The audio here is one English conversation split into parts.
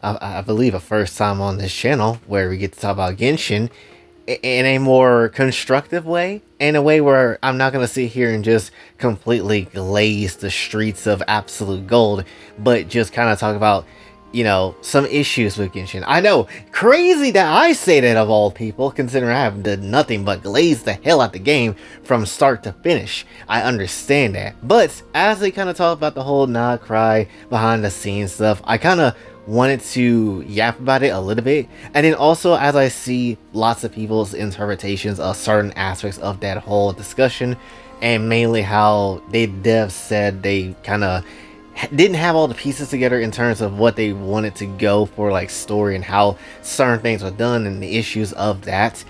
I believe, a first time on this channel where we get to talk about Genshin in a more constructive way, in a way where I'm not going to sit here and just completely glaze the streets of absolute gold, but just kind of talk about, some issues with Genshin. I know, crazy that I say that of all people, considering I have done nothing but glaze the hell out the game from start to finish. I understand that. But as they kind of talk about the whole not cry behind the scenes stuff, I kind of wanted to yap about it a little bit. And then also, as I see lots of people's interpretations of certain aspects of that whole discussion, and mainly how devs said they kind of didn't have all the pieces together in terms of what they wanted to go for, like story and how certain things were done and the issues of that,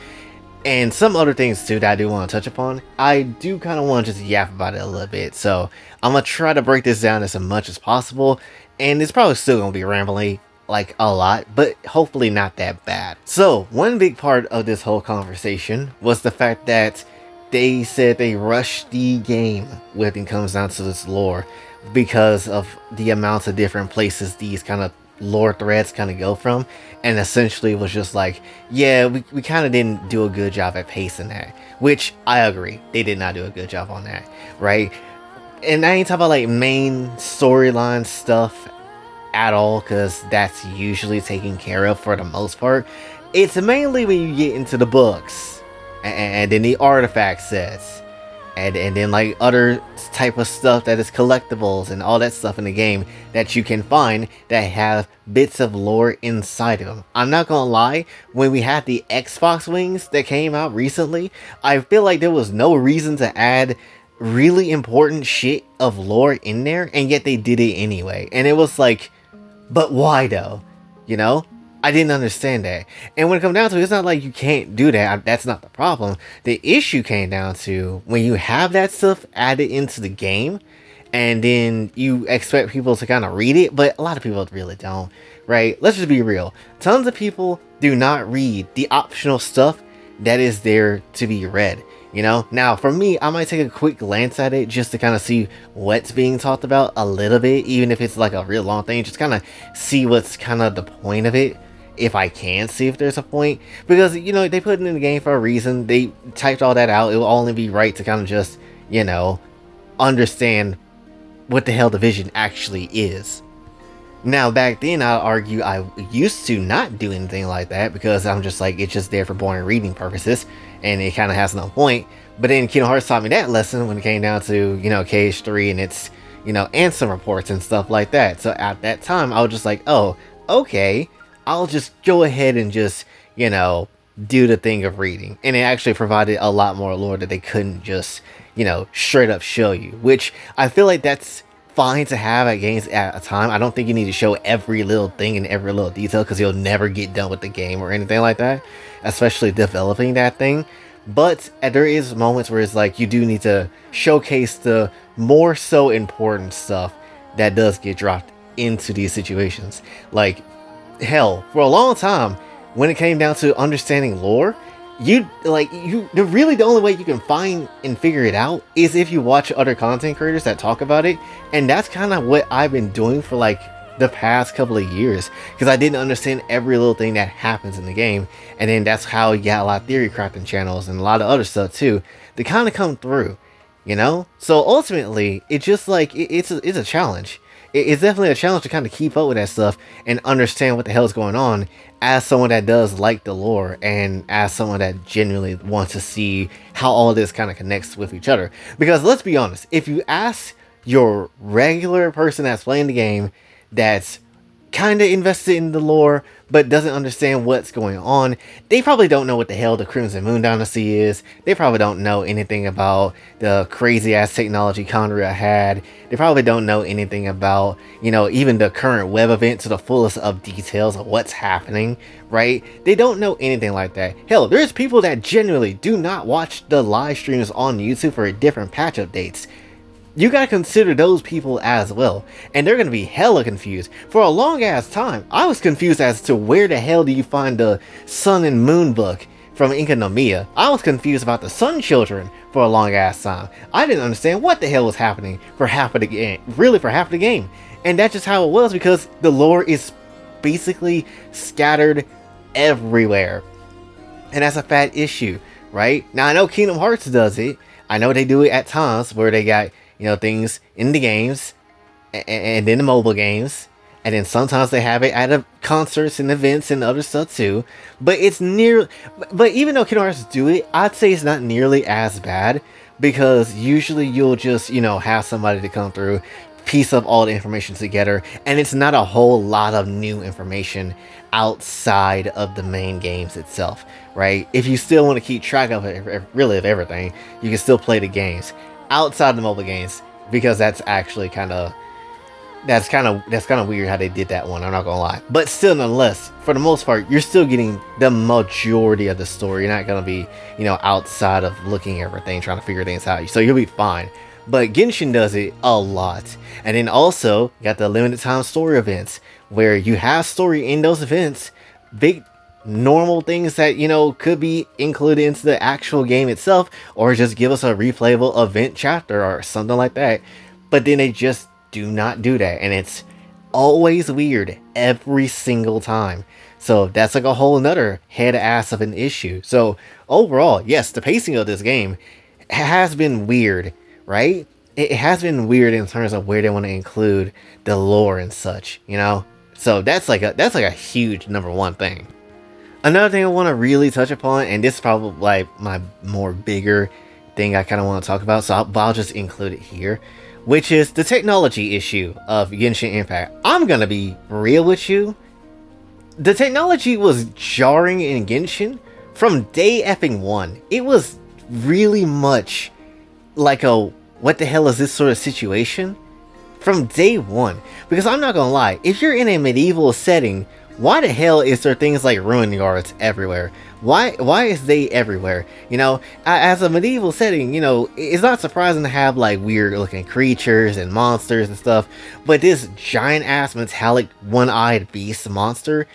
and some other things too that I do want to touch upon. I do kind of want to just yap about it a little bit, so I'm gonna try to break this down as much as possible, and it's probably still gonna be rambling like a lot, but hopefully not that bad. So one big part of this whole conversation was the fact that they said they rushed the game when it comes down to this lore, because of the amounts of different places these kind of lore threads kind of go from, and essentially was just like, yeah, we kind of didn't do a good job at pacing that, which I agree, they did not do a good job on that, right? And I ain't talking about like main storyline stuff at all, because that's usually taken care of for the most part. It's mainly when you get into the books and then the artifact sets, and then like other type of stuff that is collectibles and all that stuff in the game that you can find that have bits of lore inside of them. I'm not gonna lie, when we had the Xbox wings that came out recently, I feel like there was no reason to add really important shit of lore in there, and yet they did it anyway. And it was like, but why though? You know? I didn't understand that. And when it comes down to it, it's not like you can't do that. That's not the problem. The issue came down to when you have that stuff added into the game, and then you expect people to kind of read it, but a lot of people really don't, right? Let's just be real. Tons of people do not read the optional stuff that is there to be read. Now for me, I might take a quick glance at it just to kind of see what's being talked about a little bit, even if it's like a real long thing, just kind of see what's kind of the point of it, if I can see if there's a point, because they put it in the game for a reason. They typed all that out. It will only be right to kind of just understand what the hell the vision actually is. Now back then, I'll argue I used to not do anything like that, because I'm just like, it's just there for boring reading purposes and it kind of has no point. But then Kingdom Hearts taught me that lesson when it came down to KH3 and its answer reports and stuff like that. So at that time I was just like, oh, okay, I'll just go ahead and just do the thing of reading. And it actually provided a lot more lore that they couldn't just straight up show you, which I feel like that's fine to have at games at a time. I don't think you need to show every little thing and every little detail, because you'll never get done with the game or anything like that, especially developing that thing. But there is moments where it's like you do need to showcase the more so important stuff that does get dropped into these situations. Like, hell, for a long time, when it came down to understanding lore, the only way you can find and figure it out is if you watch other content creators that talk about it. And that's kind of what I've been doing for like the past couple of years, because I didn't understand every little thing that happens in the game. And then that's how you got a lot of theory crafting channels and a lot of other stuff too to kind of come through, so ultimately it's just like it's a challenge. It's definitely a challenge to kind of keep up with that stuff and understand what the hell is going on, as someone that does like the lore and as someone that genuinely wants to see how all this kind of connects with each other. Because let's be honest, if you ask your regular person that's playing the game, that's kind of invested in the lore but doesn't understand what's going on, they probably don't know what the hell the Crimson Moon Dynasty is. They probably don't know anything about the crazy ass technology Conria had. They probably don't know anything about, even the current web event to the fullest of details of what's happening, right? They don't know anything like that. Hell, there's people that genuinely do not watch the live streams on YouTube for different patch updates. You gotta consider those people as well, and they're gonna be hella confused. For a long ass time, I was confused as to where the hell do you find the Sun and Moon book from Inka no Miya. I was confused about the Sun Children for a long ass time. I didn't understand what the hell was happening for half of the game, really for half of the game. And that's just how it was, because the lore is basically scattered everywhere. And that's a fat issue, right? Now, I know Kingdom Hearts does it. I know they do it at times where they got, things in the games and in the mobile games. And then sometimes they have it at concerts and events and other stuff too. But it's but even though Kingdom Hearts do it, I'd say it's not nearly as bad because usually you'll just, have somebody to come through, piece up all the information together, and it's not a whole lot of new information outside of the main games itself, right? If you still want to keep track of it, really of everything, you can still play the games outside the mobile games because that's actually that's kind of weird how they did that one. I'm not gonna lie, but still, nonetheless, for the most part, you're still getting the majority of the story. You're not gonna be, outside of looking at everything, trying to figure things out. So you'll be fine. But Genshin does it a lot, and then also you got the limited time story events where you have story in those events, big normal things that could be included into the actual game itself, or just give us a replayable event chapter or something like that. But then they just do not do that, and it's always weird every single time. So that's like a whole nother head ass of an issue. So overall, yes, the pacing of this game has been weird, right? It has been weird in terms of where they want to include the lore and such, So that's like a huge number one thing. Another thing I want to really touch upon, and this is probably like my more bigger thing I kind of want to talk about, so I'll just include it here, which is the technology issue of Genshin Impact. I'm gonna be real with you. The technology was jarring in Genshin from day effing one. It was really much like a what the hell is this sort of situation from day one. Because I'm not gonna lie, if you're in a medieval setting, why the hell is there things like ruin guards everywhere? Why is they everywhere? As a medieval setting, it's not surprising to have like weird looking creatures and monsters and stuff, but this giant ass metallic one-eyed beast monster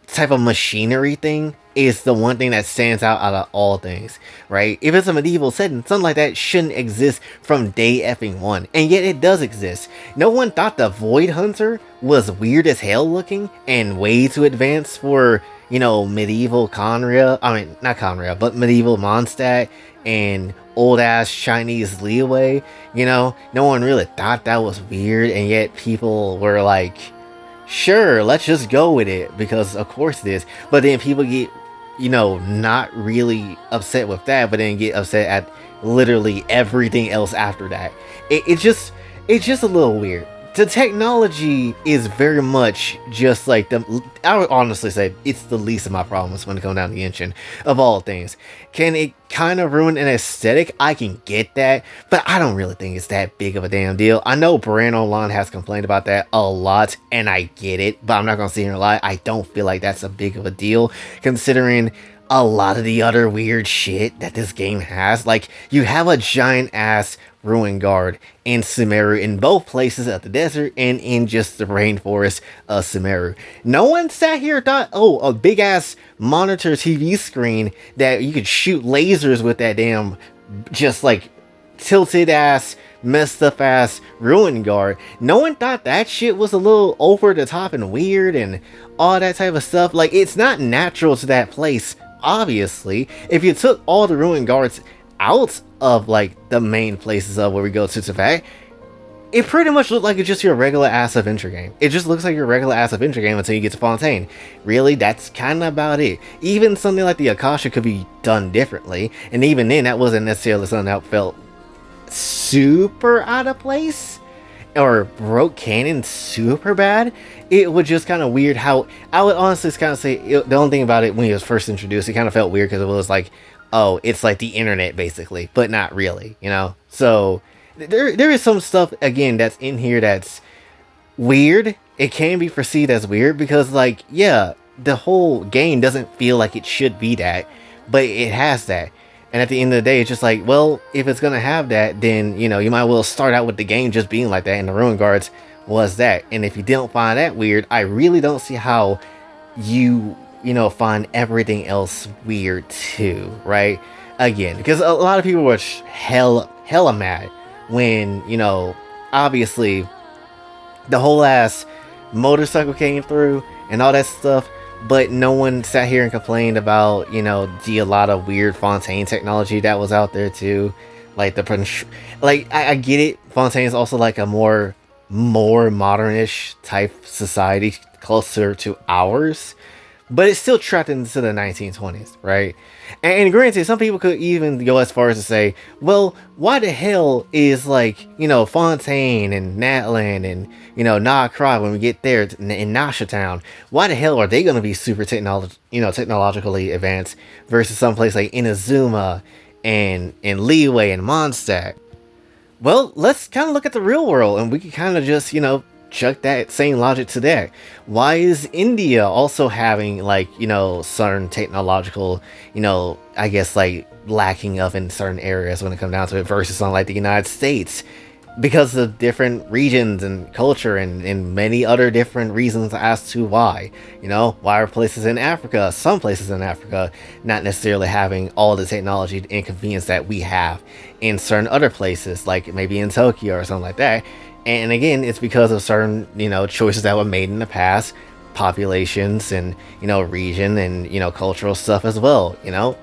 type of machinery thing is the one thing that stands out of all things, right? If it's a medieval setting, something like that shouldn't exist from day effing one, and yet it does exist. No one thought the Void Hunter was weird as hell looking and way too advanced for, medieval Conria. I mean, not Conria, but medieval Mondstadt and old ass Chinese Liyue. No one really thought that was weird, and yet people were like, sure, let's just go with it because of course it is. But then people get, not really upset with that, but then get upset at literally everything else after that. It's just a little weird. The technology is very much just like I would honestly say it's the least of my problems when it comes down to Genshin, of all things. Can it kind of ruin an aesthetic? I can get that, but I don't really think it's that big of a damn deal. I know Brand Online has complained about that a lot, and I get it, but I'm not gonna sit here and lie. I don't feel like that's a big of a deal, considering a lot of the other weird shit that this game has. Like, you have a giant ass ruin guard in Sumeru, in both places of the desert and in just the rainforest of Sumeru. No one sat here and thought, oh, a big ass monitor TV screen that you could shoot lasers with, that damn just like tilted ass, messed up ass ruin guard. No one thought that shit was a little over the top and weird and all that type of stuff. Like, it's not natural to that place. Obviously, if you took all the ruin guards out of like the main places of where we go to Tefet, it pretty much looked like it's just your regular ass adventure game. It just looks like your regular ass adventure game until you get to Fontaine. Really, that's kind of about it. Even something like the Akasha could be done differently, and even then, that wasn't necessarily something that felt super out of place or broke canon super bad. It was just kind of weird how, I would honestly kind of say, the only thing about it when it was first introduced, it kind of felt weird because it was like, oh, it's like the internet basically, but not really, So there is some stuff, again, that's in here that's weird. It can be perceived as weird because, like, yeah, the whole game doesn't feel like it should be that, but it has that. And at the end of the day, it's just like, well, if it's gonna have that, then, you might as well start out with the game just being like that, and the Ruin Guards was that. And if you don't find that weird, I really don't see how you find everything else weird too, right? Again, because a lot of people were hella mad when, obviously the whole ass motorcycle came through and all that stuff. But no one sat here and complained about, a lot of weird Fontaine technology that was out there too. Like I get it. Fontaine is also like a more modernish type society, closer to ours, but it's still trapped into the 1920s, right? And granted, some people could even go as far as to say, well, why the hell is like, Fontaine and Natland and, Nah Cry when we get there in Nasha Town, why the hell are they going to be super technologically advanced versus someplace like Inazuma and Leeway and Mondstadt? Well, let's kind of look at the real world and we can kind of just, chuck that same logic to that. Why is India also having like, certain technological, I guess like lacking of in certain areas when it comes down to it versus on like the United States? Because of different regions and culture and many other different reasons as to why. Why are places in Africa, some places in Africa, not necessarily having all the technology and convenience that we have in certain other places, like maybe in Tokyo or something like that. And again, it's because of certain, choices that were made in the past, populations and, region and, cultural stuff as well.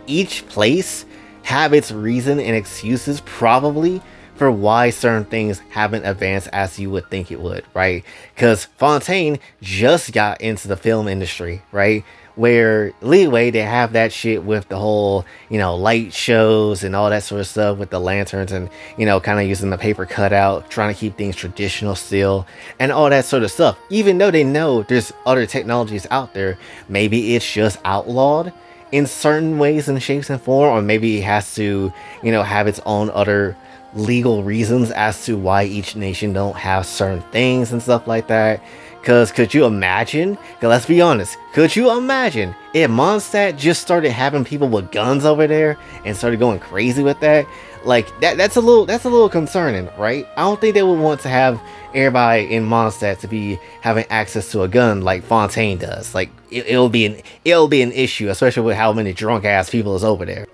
Each place have its reason and excuses probably for why certain things haven't advanced as you would think it would, right? Because Fontaine just got into the film industry, right? Where Leeway, they have that shit with the whole, light shows and all that sort of stuff with the lanterns and, kind of using the paper cutout, trying to keep things traditional still and all that sort of stuff. Even though they know there's other technologies out there, maybe it's just outlawed in certain ways and shapes and form, or maybe it has to, have its own other legal reasons as to why each nation don't have certain things and stuff like that. Because could you imagine, cause let's be honest, could you imagine if Mondstadt just started having people with guns over there and started going crazy with that? Like that's a little concerning, right? I don't think they would want to have everybody in Mondstadt to be having access to a gun like Fontaine does. Like it'll be an issue, especially with how many drunk ass people is over there.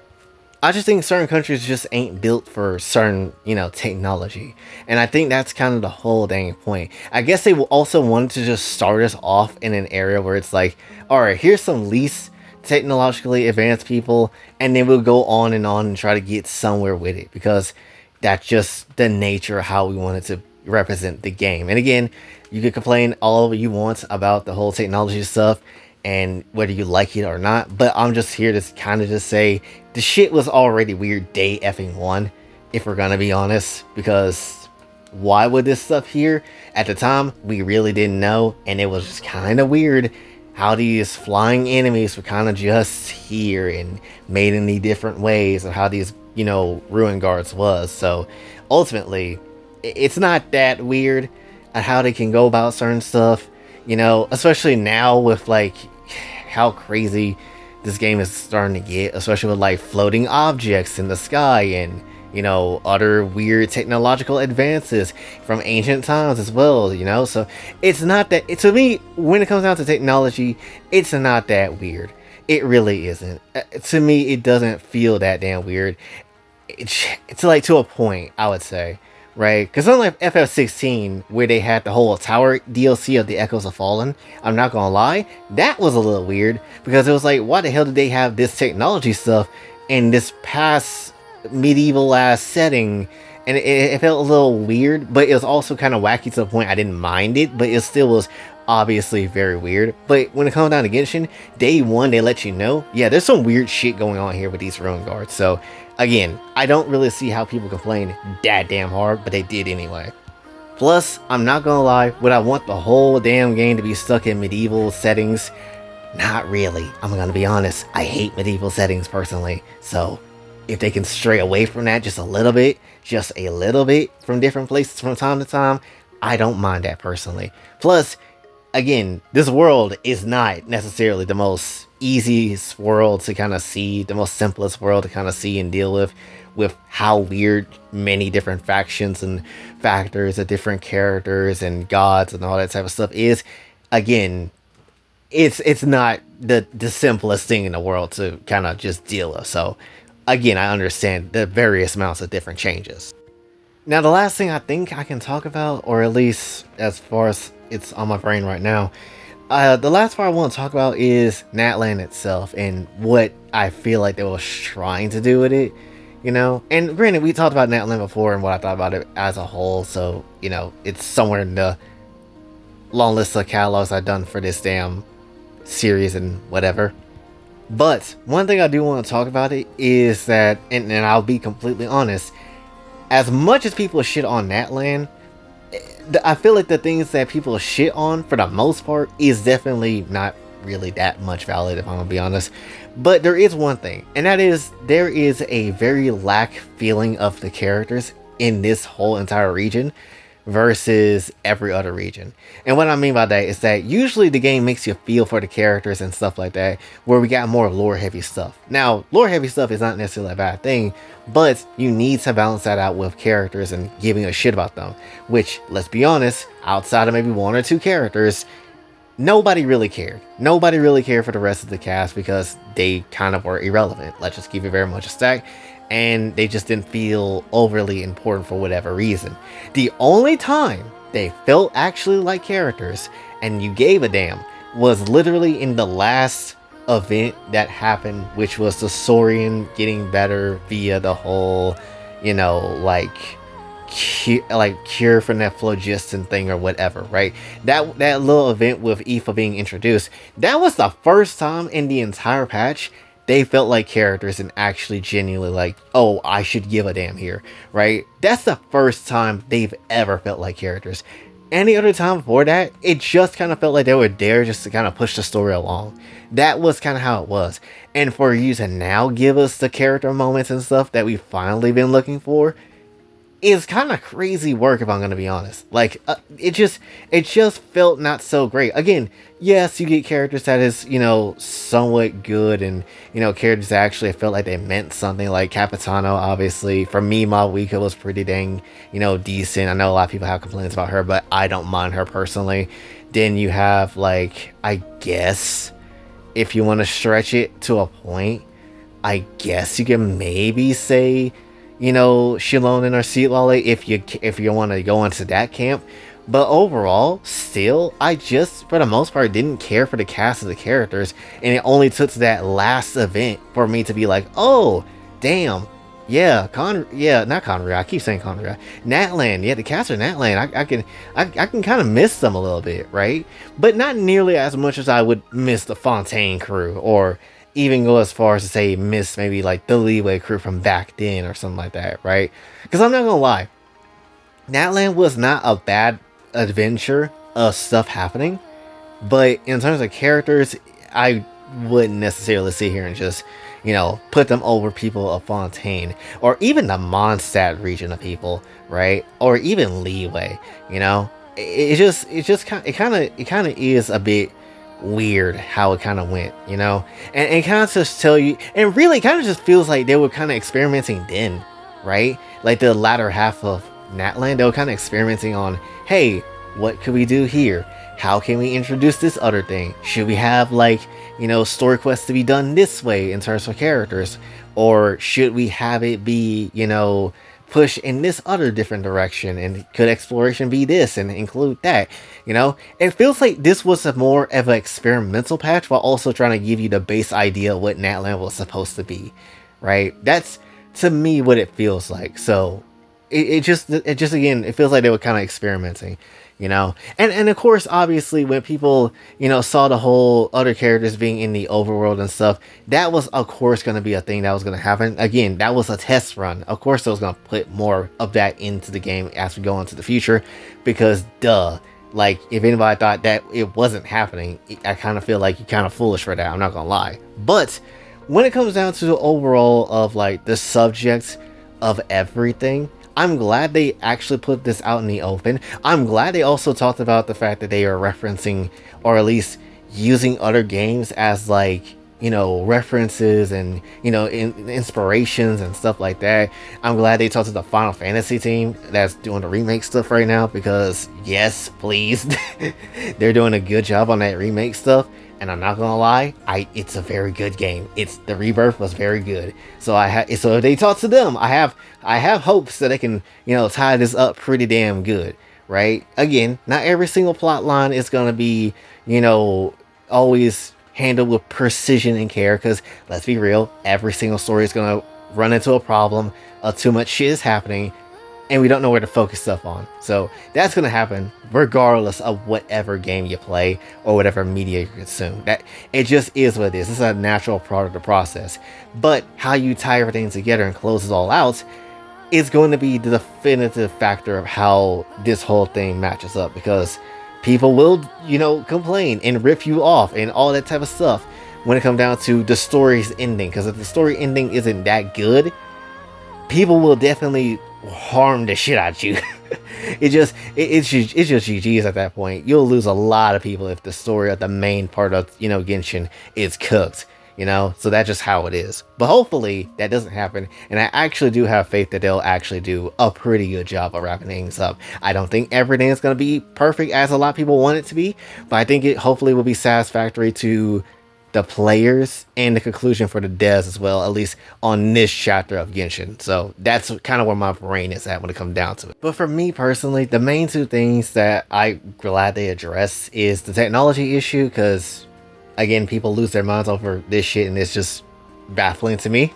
I just think certain countries just ain't built for certain, technology. And I think that's kind of the whole dang point. I guess they will also wanted to just start us off in an area where it's like, all right, here's some least technologically advanced people, and then we'll go on and try to get somewhere with it because that's just the nature of how we wanted to represent the game. And again, you can complain all you want about the whole technology stuff and whether you like it or not, but I'm just here to kind of just say the shit was already weird day effing one, if we're gonna be honest, because why would this stuff here? At the time, we really didn't know, and it was just kind of weird how these flying enemies were kind of just here and made in the different ways of how these, ruin guards was. So ultimately, it's not that weird at how they can go about certain stuff, especially now with like how crazy this game is starting to get, especially with like floating objects in the sky and other weird technological advances from ancient times as well. So it's not that, to me, when it comes down to technology, it's not that weird. It really isn't. To me, it doesn't feel that damn weird. It's like to a point, I would say, right? Because unlike FF16, where they had the whole tower DLC of the Echoes of Fallen, I'm not gonna lie, that was a little weird because it was like, why the hell did they have this technology stuff in this past medieval ass setting? And it felt a little weird, but it was also kind of wacky to the point I didn't mind it, but it still was obviously very weird. But when it comes down to Genshin, day one, they let you know, yeah, there's some weird shit going on here with these ruin guards. So again, I don't really see how people complain that damn hard, but they did anyway. Plus, I'm not gonna lie, would I want the whole damn game to be stuck in medieval settings? Not really. I'm gonna be honest, I hate medieval settings personally. So if they can stray away from that just a little bit from different places from time to time, I don't mind that personally. Plus, again, this world is not necessarily the most easiest world to kind of see, the most simplest world to kind of see and deal with how weird many different factions and factors of different characters and gods and all that type of stuff is. Again, it's not the simplest thing in the world to kind of just deal with. So again, I understand the various amounts of different changes. Now, the last thing I think I can talk about, or at least as far as it's on my brain right now, The last part I want to talk about is Natland itself and what I feel like they were trying to do with it. And granted, we talked about Natland before and what I thought about it as a whole, so it's somewhere in the long list of catalogs I've done for this damn series and whatever. But one thing I do want to talk about it is that, and I'll be completely honest, as much as people shit on Natland, I feel like the things that people shit on, for the most part, is definitely not really that much valid, if I'm gonna be honest. But there is one thing, and that is there is a very lack feeling of the characters in this whole entire region versus every other region. And what I mean by that is that usually the game makes you feel for the characters and stuff like that, where we got more lore heavy stuff. Now, lore heavy stuff is not necessarily a bad thing, but you need to balance that out with characters and giving a shit about them, which, let's be honest, outside of maybe one or two characters, nobody really cared. Nobody really cared for the rest of the cast because they kind of were irrelevant. Let's just give it very much a stack. And they just didn't feel overly important for whatever reason. The only time they felt actually like characters and you gave a damn was literally in the last event that happened, which was the Saurian getting better via the whole, cure for nephlogiston thing or whatever, right? That little event with Aoife being introduced, that was the first time in the entire patch they felt like characters and actually genuinely like, oh, I should give a damn here, right? That's the first time they've ever felt like characters. Any other time before that, it just kind of felt like they were there just to kind of push the story along. That was kind of how it was. And for you to now give us the character moments and stuff that we've finally been looking for, is kind of crazy work, if I'm gonna be honest. Like, it just felt not so great. Again, yes, you get characters that is, somewhat good, and characters that actually felt like they meant something. Like Capitano, obviously. For me, Malwika was pretty dang, decent. I know a lot of people have complaints about her, but I don't mind her personally. Then you have, like, I guess, if you want to stretch it to a point, I guess you can maybe say, Shilon and Arcetlale if you want to go into that camp. But overall, still, I just, for the most part, didn't care for the cast of the characters, and it only took to that last event for me to be like, oh, damn, yeah, not Conrad, I keep saying Conrad, Natland, yeah, the cast of Natland, I can kind of miss them a little bit, right? But not nearly as much as I would miss the Fontaine crew, or even go as far as to say miss maybe like the Leeway crew from back then or something like that, right? Because I'm not gonna lie, Natland was not a bad adventure of stuff happening, but in terms of characters, I wouldn't necessarily sit here and just, put them over people of Fontaine, or even the Mondstadt region of people, right? Or even Leeway, it kind of is a bit weird how it kind of went, and kind of just tell you, and really kind of just feels like they were kind of experimenting then, right? Like the latter half of Natland, they were kind of experimenting on, hey, what could we do here? How can we introduce this other thing? Should we have, like, story quests to be done this way in terms of characters, or should we have it be, push in this other different direction, and could exploration be this and include that? It feels like this was a more of an experimental patch while also trying to give you the base idea of what Natland was supposed to be, right? That's, to me, what it feels like. So it just again, it feels like they were kind of experimenting, and of course, obviously, when people saw the whole other characters being in the overworld and stuff, that was of course going to be a thing that was going to happen. Again, that was a test run. Of course, I was going to put more of that into the game as we go into the future, because duh, like, if anybody thought that it wasn't happening, I kind of feel like you're kind of foolish for that, I'm not gonna lie. But when it comes down to the overall of, like, the subject of everything, I'm glad they actually put this out in the open. I'm glad they also talked about the fact that they are referencing, or at least using, other games as, like, references and, inspirations and stuff like that. I'm glad they talked to the Final Fantasy team that's doing the remake stuff right now, because yes, please, they're doing a good job on that remake stuff. And I'm not gonna lie, it's a very good game. The Rebirth was very good. So so if they talk to them, I have hopes that they can, tie this up pretty damn good, right? Again, not every single plot line is going to be, you know, always handled with precision and care, because let's be real, every single story is going to run into a problem. Too much shit is happening, and we don't know where to focus stuff on. So that's going to happen regardless of whatever game you play or whatever media you consume. That it just is what it is. It's a natural part of the process. But how you tie everything together and close it all out is going to be the definitive factor of how this whole thing matches up, because people will, you know, complain and rip you off and all that type of stuff when it comes down to the story's ending. Because if the story ending isn't that good, people will definitely harm the shit out of you. It's just GG's at that point. You'll lose a lot of people if the story of the main part of, you know, Genshin is cooked. You know, so that's just how it is. But hopefully that doesn't happen, and I actually do have faith that they'll actually do a pretty good job of wrapping things up. I don't think everything is going to be perfect as a lot of people want it to be, but I think it hopefully will be satisfactory to the players and the conclusion for the devs as well, at least on this chapter of Genshin. So that's kind of where my brain is at when it comes down to it. But for me personally, the main two things that I'm glad they address is the technology issue, because again, people lose their minds over this shit, and it's just baffling to me.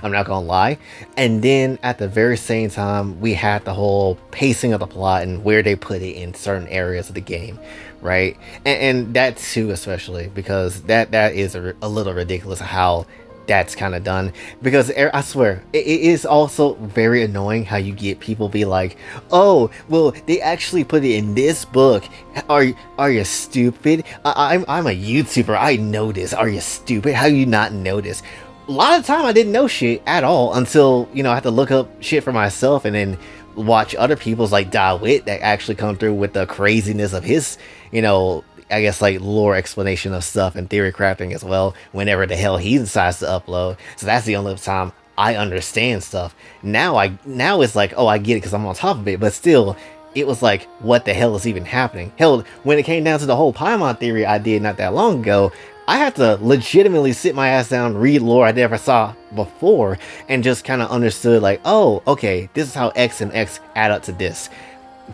I'm not gonna lie. And then at the very same time, we had the whole pacing of the plot and where they put it in certain areas of the game, right? And that too, especially because that is a little ridiculous how that's kind of done. Because I swear, it is also very annoying how you get people be like, oh, well, they actually put it in this book. Are you stupid? I'm a YouTuber. I know this. Are you stupid? How you not know this? A lot of time I didn't know shit at all until, you know, I had to look up shit for myself and then watch other people's like DaWit that actually come through with the craziness of his, you know, I guess like lore explanation of stuff and theory crafting as well whenever the hell he decides to upload. So that's the only time I understand stuff. Now it's like, oh, I get it because I'm on top of it, but still it was like, what the hell is even happening? Hell, when it came down to the whole Paimon theory I did not that long ago, I had to legitimately sit my ass down, read lore I never saw before, and just kind of understood like, oh, okay, this is how X and X add up to this.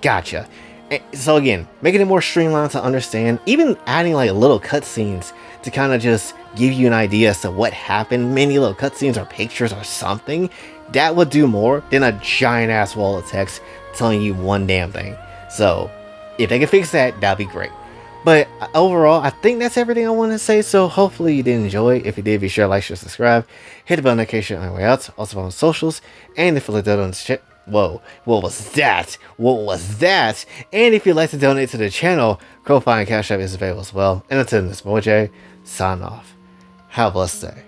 Gotcha. So again, making it more streamlined to understand, even adding like little cutscenes to kind of just give you an idea as to what happened, many little cutscenes or pictures or something, that would do more than a giant ass wall of text telling you one damn thing. So if they can fix that, that'd be great. But overall, I think that's everything I want to say. So hopefully you did enjoy. If you did, be sure to like, share, subscribe, hit the bell notification on the way out. Also on socials, and if you like that on the chat. Whoa, what was that? What was that? And if you'd like to donate to the channel, Kofi and Cash App is available as well. And until this, Moj, sign off. Have a blessed day.